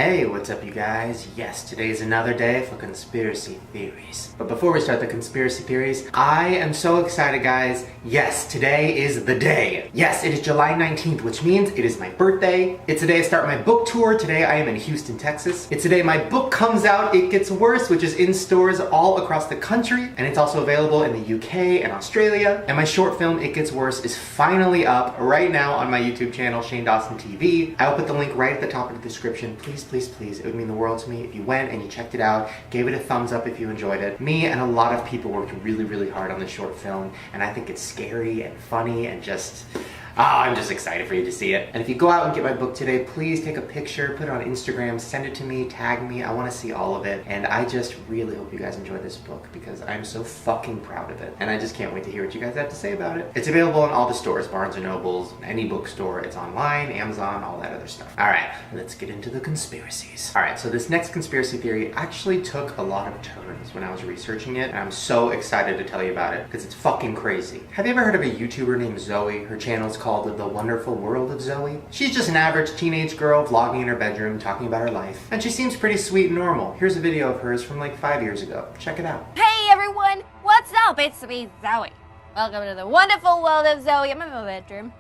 Hey, what's up you guys? Yes, today is another day for conspiracy theories. But before we start the conspiracy theories, I am so excited guys. Yes, today is the day. Yes, it is July 19th, which means it is my birthday. It's the day I start my book tour. Today I am in Houston, Texas. It's the day my book comes out, It Gets Worse, which is in stores all across the country. And it's also available in the UK and Australia. And my short film, It Gets Worse, is finally up right now on my YouTube channel, Shane Dawson TV. I will put the link right at the top of the description. Please, please, please, it would mean the world to me if you went and you checked it out, gave it a thumbs up if you enjoyed it. Me and a lot of people worked really, really hard on this short film, and I think it's scary and funny and just... I'm just excited for you to see it. And if you go out and get my book today, please take a picture, put it on Instagram, send it to me, tag me. I want to see all of it. And I just really hope you guys enjoy this book because I'm so fucking proud of it. And I just can't wait to hear what you guys have to say about it. It's available in all the stores, Barnes & Nobles, any bookstore. It's online, Amazon, all that other stuff. All right, let's get into the conspiracies. All right, so this next conspiracy theory actually took a lot of turns when I was researching it. And I'm so excited to tell you about it because it's fucking crazy. Have you ever heard of a YouTuber named Zoe? Her channel's called The Wonderful World of Zoe. She's just an average teenage girl vlogging in her bedroom, talking about her life. And she seems pretty sweet and normal. Here's a video of hers from like 5 years ago. Check it out. Hey everyone, what's up? It's me, Zoe. Welcome to the wonderful world of Zoe. I'm in my bedroom.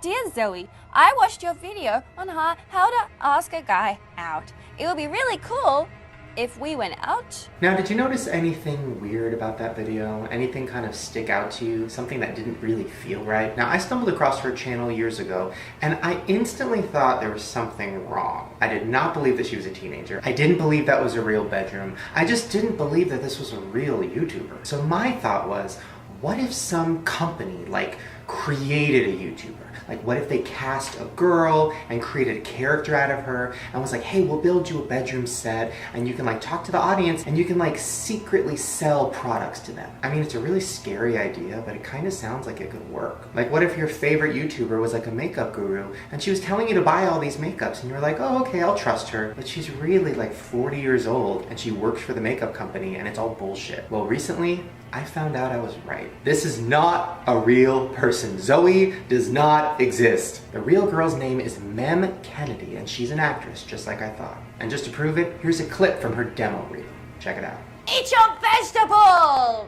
Dear Zoe, I watched your video on how to ask a guy out. It would be really cool if we went out. Now, did you notice anything weird about that video? Anything kind of stick out to you? Something that didn't really feel right? Now, I stumbled across her channel years ago, and I instantly thought there was something wrong. I did not believe that she was a teenager. I didn't believe that was a real bedroom. I just didn't believe that this was a real YouTuber. So my thought was, what if some company, like, created a YouTuber? Like, what if they cast a girl and created a character out of her and was like, hey, we'll build you a bedroom set and you can like talk to the audience and you can like secretly sell products to them. I mean, it's a really scary idea, but it kind of sounds like it could work. Like, what if your favorite YouTuber was like a makeup guru and she was telling you to buy all these makeups and you're like, oh, okay, I'll trust her. But she's really like 40 years old and she works for the makeup company and it's all bullshit. Well, recently, I found out I was right. This is not a real person. Zoe does not exist. The real girl's name is Mem Kennedy, and she's an actress, just like I thought. And just to prove it, here's a clip from her demo reel. Check it out. Eat your vegetables!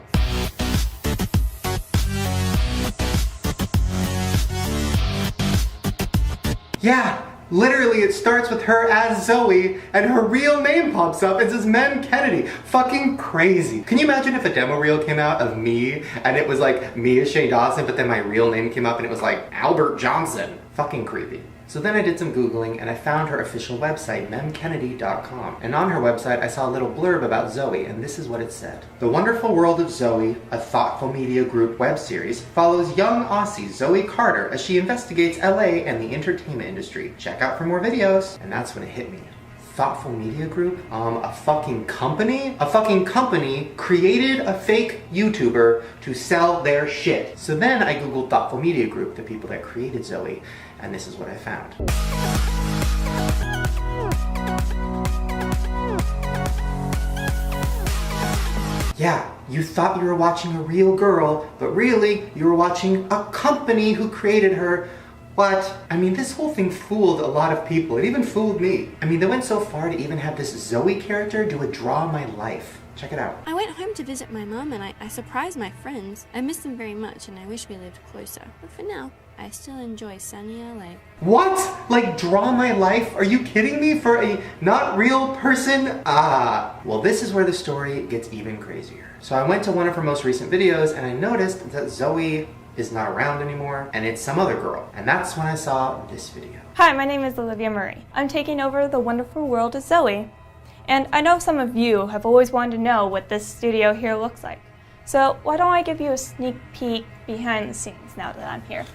Yeah, literally it starts with her as Zoe and her real name pops up and says Mem Kennedy. Fucking crazy. Can you imagine if a demo reel came out of me and it was like me as Shane Dawson, but then my real name came up and it was like Albert Johnson? Fucking creepy. So then I did some Googling and I found her official website, memkennedy.com. And on her website, I saw a little blurb about Zoe, and this is what it said. The Wonderful World of Zoe, a thoughtful media group web series, follows young Aussie Zoe Carter as she investigates LA and the entertainment industry. Check out for more videos. And that's when it hit me. Thoughtful media group? A fucking company? A fucking company created a fake YouTuber to sell their shit. So then I Googled Thoughtful Media Group, the people that created Zoe, and this is what I found. Yeah, you thought you were watching a real girl, but really you were watching a company who created her. What? I mean, this whole thing fooled a lot of people. It even fooled me. I mean, they went so far to even have this Zoe character do a Draw My Life. Check it out. I went home to visit my mom and I surprised my friends. I miss them very much and I wish we lived closer. But for now, I still enjoy sunny LA. What? Like Draw My Life? Are you kidding me? For a not real person? Well, this is where the story gets even crazier. So I went to one of her most recent videos and I noticed that Zoe is not around anymore, and it's some other girl. And that's when I saw this video. Hi, my name is Olivia Murray. I'm taking over The Wonderful World of Zoe. And I know some of you have always wanted to know what this studio here looks like. So why don't I give you a sneak peek behind the scenes now that I'm here.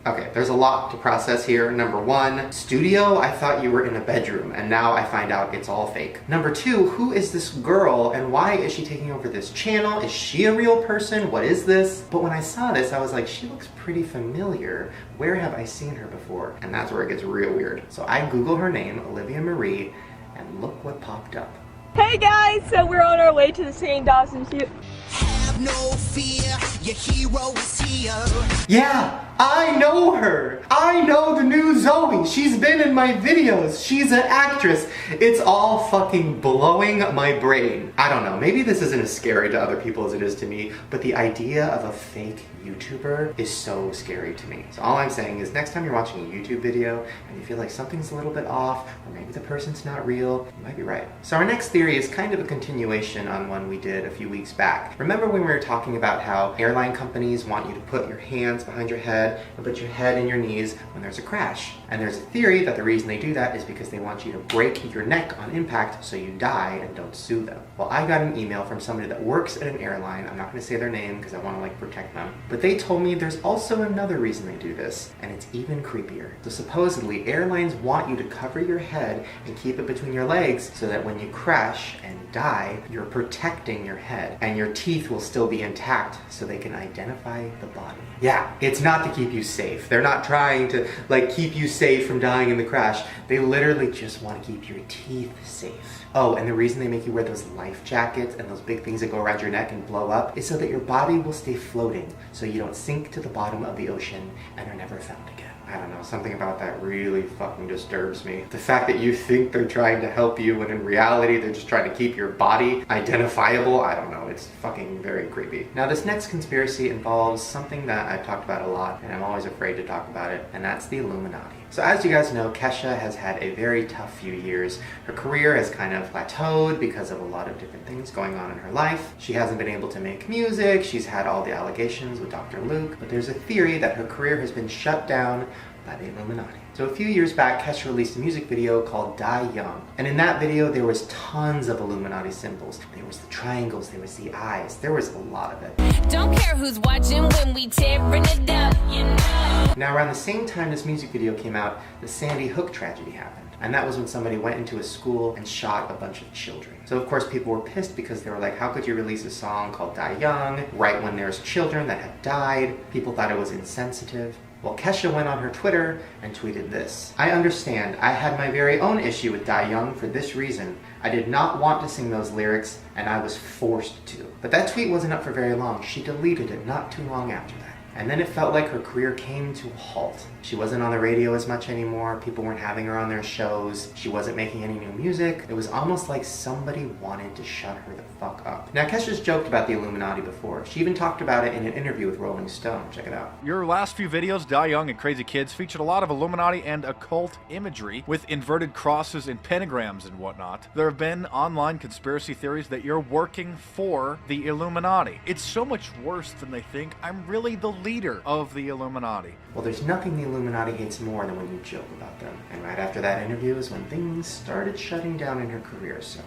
Okay, there's a lot to process here. Number one, studio, I thought you were in a bedroom, and now I find out it's all fake. Number two, who is this girl, and why is she taking over this channel? Is she a real person? What is this? But when I saw this, I was like, she looks pretty familiar. Where have I seen her before? And that's where it gets real weird. So I Google her name, Olivia Marie, and look what popped up. Hey guys, so we're on our way to the Shane Dawson shoot. Have no fear, you hero is here. Yeah, I know her. I know the new Zoe. She's been in my videos. She's an actress. It's all fucking blowing my brain. I don't know, maybe this isn't as scary to other people as it is to me, but the idea of a fake YouTuber is so scary to me. So all I'm saying is next time you're watching a YouTube video and you feel like something's a little bit off, or maybe the person's not real, you might be right. So our next theory is kind of a continuation on one we did a few weeks back. Remember when we were talking about how airline companies want you to put your hands behind your head and put your head in your knees when there's a crash? And there's a theory that the reason they do that is because they want you to break your neck on impact so you die and don't sue them. Well, I got an email from somebody that works at an airline. I'm not going to say their name because I want to protect them. But they told me there's also another reason they do this, and it's even creepier. So supposedly airlines want you to cover your head and keep it between your legs so that when you crash and die, you're protecting your head and your teeth will still be intact so they can identify the body. Yeah, it's not to keep you safe. They're not trying to keep you safe from dying in the crash. They literally just want to keep your teeth safe. Oh, and the reason they make you wear those life jackets and those big things that go around your neck and blow up is so that your body will stay floating so you don't sink to the bottom of the ocean and are never found again. I don't know, something about that really fucking disturbs me. The fact that you think they're trying to help you when in reality they're just trying to keep your body identifiable, I don't know, it's fucking very creepy. Now this next conspiracy involves something that I've talked about a lot and I'm always afraid to talk about it, and that's the Illuminati. So as you guys know, Kesha has had a very tough few years. Her career has kind of plateaued because of a lot of different things going on in her life. She hasn't been able to make music, she's had all the allegations with Dr. Luke, but there's a theory that her career has been shut down by the Illuminati. So a few years back, Kesha released a music video called Die Young. And in that video, there was tons of Illuminati symbols. There was the triangles, there was the eyes, there was a lot of it. Don't care who's watching when we tearing it up, you know. Now around the same time this music video came out, the Sandy Hook tragedy happened. And that was when somebody went into a school and shot a bunch of children. So of course people were pissed because they were like, how could you release a song called Die Young right when there's children that have died? People thought it was insensitive. Well, Kesha went on her Twitter and tweeted this. I understand. I had my very own issue with Die Young for this reason. I did not want to sing those lyrics and I was forced to. But that tweet wasn't up for very long. She deleted it not too long after that. And then it felt like her career came to a halt. She wasn't on the radio as much anymore. People weren't having her on their shows. She wasn't making any new music. It was almost like somebody wanted to shut her the fuck up. Now, Kesha's joked about the Illuminati before. She even talked about it in an interview with Rolling Stone. Check it out. Your last few videos, Die Young and Crazy Kids, featured a lot of Illuminati and occult imagery with inverted crosses and pentagrams and whatnot. There have been online conspiracy theories that you're working for the Illuminati. It's so much worse than they think. I'm really the leader of the Illuminati. Well, there's nothing the Illuminati hates more than when you joke about them. And right after that interview is when things started shutting down in her career, so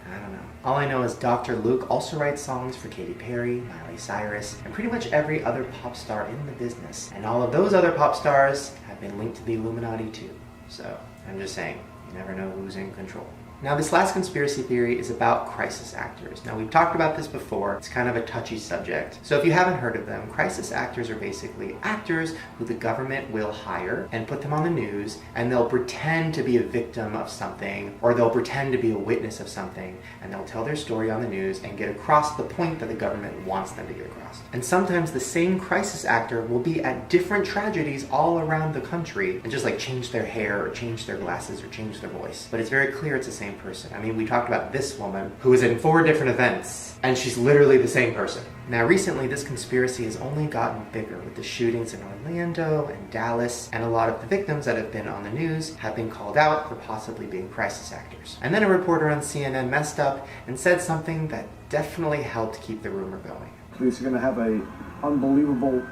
I don't know. All I know is Dr. Luke also writes songs for Katy Perry, Miley Cyrus, and pretty much every other pop star in the business. And all of those other pop stars have been linked to the Illuminati too. So I'm just saying, you never know who's in control. Now this last conspiracy theory is about crisis actors. Now we've talked about this before, it's kind of a touchy subject. So if you haven't heard of them, crisis actors are basically actors who the government will hire and put them on the news, and they'll pretend to be a victim of something, or they'll pretend to be a witness of something, and they'll tell their story on the news and get across the point that the government wants them to get across. And sometimes the same crisis actor will be at different tragedies all around the country and just change their hair or change their glasses or change their voice. But it's very clear it's the same person. I mean, we talked about this woman who was in 4 different events, and she's literally the same person. Now recently, this conspiracy has only gotten bigger with the shootings in Orlando and Dallas, and a lot of the victims that have been on the news have been called out for possibly being crisis actors. And then a reporter on CNN messed up and said something that definitely helped keep the rumor going. Police are going to have a unbelievable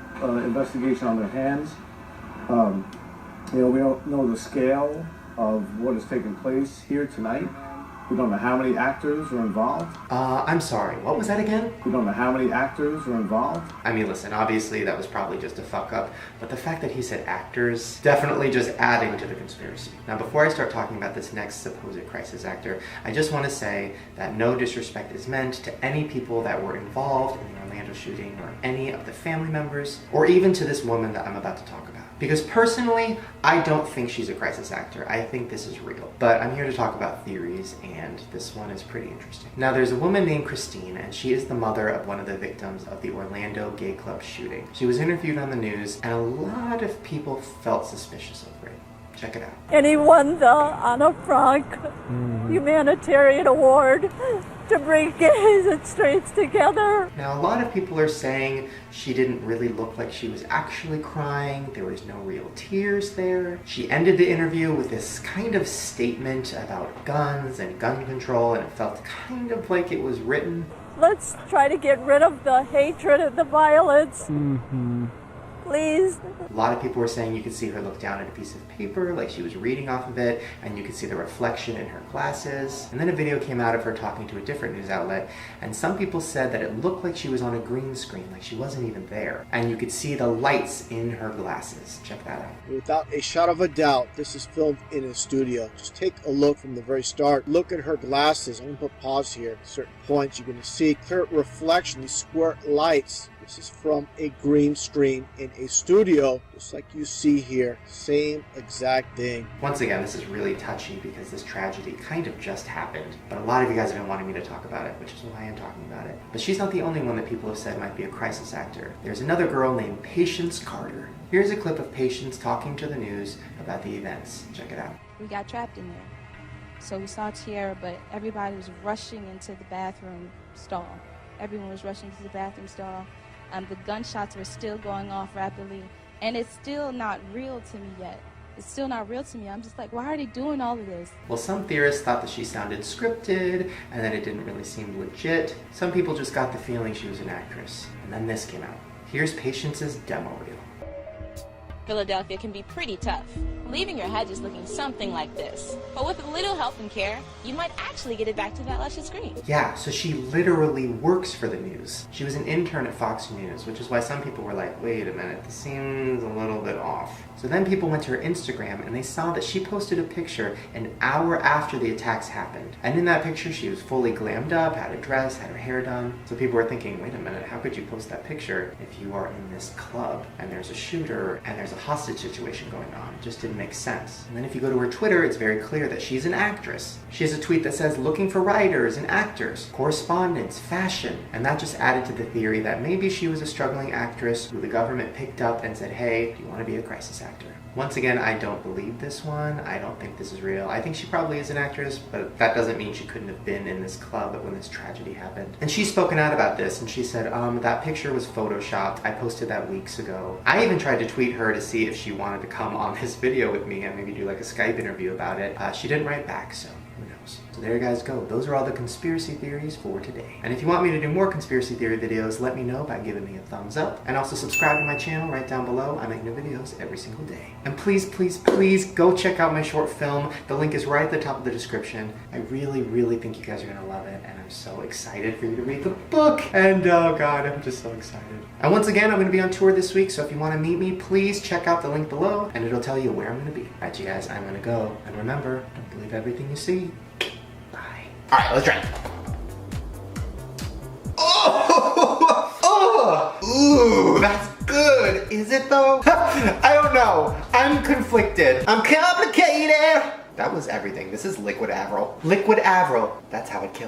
investigation on their hands. We don't know the scale of what has taken place here tonight. We don't know how many actors are involved. I'm sorry, what was that again? We don't know how many actors are involved. I mean, listen, obviously that was probably just a fuck up, but the fact that he said actors, definitely just adding to the conspiracy. Now, before I start talking about this next supposed crisis actor, I just want to say that no disrespect is meant to any people that were involved in the Orlando shooting, or any of the family members, or even to this woman that I'm about to talk about. Because personally, I don't think she's a crisis actor. I think this is real. But I'm here to talk about theories, and and this one is pretty interesting. Now, there's a woman named Christine, and she is the mother of one of the victims of the Orlando gay club shooting. She was interviewed on the news, and a lot of people felt suspicious of it. Check it out. And he won the Anna Frank Humanitarian Award to bring gays and straights together. Now, a lot of people are saying she didn't really look like she was actually crying. There was no real tears there. She ended the interview with this kind of statement about guns and gun control, and it felt kind of like it was written. Let's try to get rid of the hatred and the violence. Please. A lot of people were saying you could see her look down at a piece of paper like she was reading off of it, and you could see the reflection in her glasses. And then a video came out of her talking to a different news outlet, and some people said that it looked like she was on a green screen, like she wasn't even there. And you could see the lights in her glasses. Check that out. Without a shadow of a doubt, this is filmed in a studio. Just take a look from the very start. Look at her glasses. I'm going to put pause here. At certain points you're going to see clear reflection, these square lights. This is from a green screen in a studio, just like you see here. Same exact thing. Once again, this is really touchy because this tragedy kind of just happened, but a lot of you guys have been wanting me to talk about it, which is why I'm talking about it. But she's not the only one that people have said might be a crisis actor. There's another girl named Patience Carter. Here's a clip of Patience talking to the news about the events. Check it out. We got trapped in there. So we saw Tiara, but everybody was rushing into the bathroom stall. Everyone was rushing to the bathroom stall. The gunshots were still going off rapidly, and it's still not real to me yet. It's still not real to me. I'm just like, why are they doing all of this? Well, some theorists thought that she sounded scripted, and that it didn't really seem legit. Some people just got the feeling she was an actress. And then this came out. Here's Patience's demo reel. Philadelphia can be pretty tough, leaving your head just looking something like this. But with a little help and care, you might actually get it back to that luscious green. Yeah, so she literally works for the news. She was an intern at Fox News, which is why some people were like, wait a minute, this seems a little bit off. So then people went to her Instagram and they saw that she posted a picture an hour after the attacks happened. And in that picture, she was fully glammed up, had a dress, had her hair done. So people were thinking, wait a minute, how could you post that picture if you are in this club and there's a shooter and there's a hostage situation going on? It just didn't make sense. And then if you go to her Twitter, it's very clear that she's an actress. She has a tweet that says, looking for writers and actors, correspondence, fashion. And that just added to the theory that maybe she was a struggling actress who the government picked up and said, hey, do you want to be a crisis actor? Once again, I don't believe this one. I don't think this is real. I think she probably is an actress, but that doesn't mean she couldn't have been in this club when this tragedy happened. And she's spoken out about this, and she said, that picture was photoshopped. I posted that weeks ago. I even tried to tweet her to see if she wanted to come on this video with me and maybe do like a Skype interview about it. She didn't write back, so who knows. So there you guys go. Those are all the conspiracy theories for today. And if you want me to do more conspiracy theory videos, let me know by giving me a thumbs up. And also subscribe to my channel right down below. I make new videos every single day. And please, please, please go check out my short film. The link is right at the top of the description. I really, really think you guys are gonna love it. And I'm so excited for you to read the book. And oh God, I'm just so excited. And once again, I'm gonna be on tour this week. So if you wanna meet me, please check out the link below and it'll tell you where I'm gonna be. All right, you guys, I'm gonna go. And remember, don't believe everything you see. All right, let's try it. Ooh, that's good. Is it though? I don't know. I'm conflicted. I'm complicated. That was everything. This is Liquid Avril. Liquid Avril. That's how it kills.